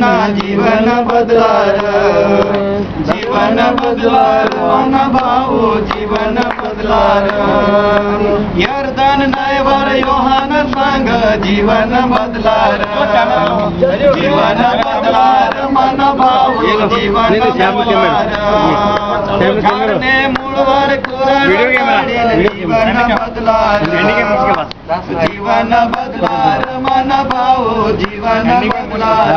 ના જીવન બદલાર જીવન બદલાર ભાવો જીવન બદલાર યર્દન નયવર યોહાન સંગ જીવન બદલાર જીવન બદલાર મન ભાવો જીવન બદલાર ઝાડને મૂળવર કુરડ જીવન બદલાર જીવન બદલાર મન ભાવો જીવન બદલાર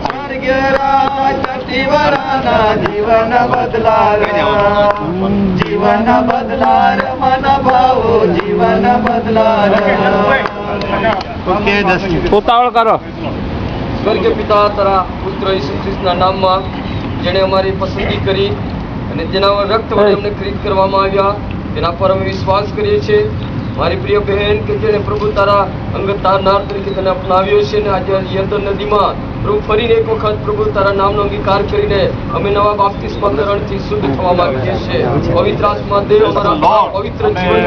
સ્વર્ગીય રાજ તીવરાના જીવન બદલાર જીવન બદલાર મન ભાવો જીવન બદલાર ઉતાવળ કરો. સ્વર્ગીય પિતા તારા પુત્ર ઈસુ ખ્રિસ્તના નામમાં જેણે અમારી પસંદગી કરી અને જેના રક્ત વડે અમને ખરીદ કરવામાં આવ્યા તેના પર અમે વિશ્વાસ કરીએ છીએ. મારી પ્રિય બહેન કે જેને પ્રભુ તારા અંગત તારનાર તરીકે તને અપનાવ્યો છે અને આજે યર્દન નદીમાં પ્રભુ ફરીને એક વખત પ્રભુ તારા નામનો અંગીકાર કરીને અમે નવા બાપ્તિસ્મા કરણથી શુદ્ધ થવા માંગીએ છીએ. પવિત્ર આત્મા દેવ અમારા પવિત્ર જીવન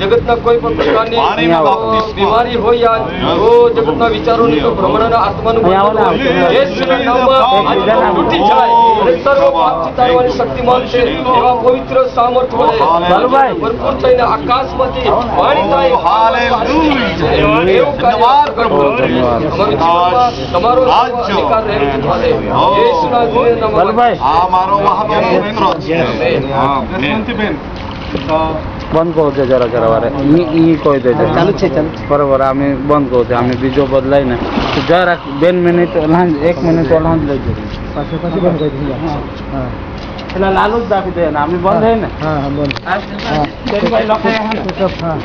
જગતના કોઈ પણ પ્રકારની બીમારી હોય જગતના વિચારોની તો ભ્રમણાના આત્માનું યેશુના નામમાં આજે તૂટી જાય અને સર્વ પાપથી તારવાની શક્તિમાન છે એવા પવિત્ર સામર્થ્ય વડે ભરપૂર થઈને આકાશમાંથી પાણી થાય એવું કાર્ય તમારો અધિકાર રહે. યેશુના નામમાં આ મારો વહાલો મિત્ર છે. બંધ કરું જરા જરા વારે ઈ કોઈ દે ચાલુ છે બરોબર અમે બંધ કરું છું અમે બીજો બદલાય ને જરા 2 મિનિટ 1 મિનિટ લાંજ લઈ જઈએ પાછું બંધ કરી દઈએ. હા એટલે લાલુ જ દાખી દે ને અમે બંધ હે ને. હા બંધ. હા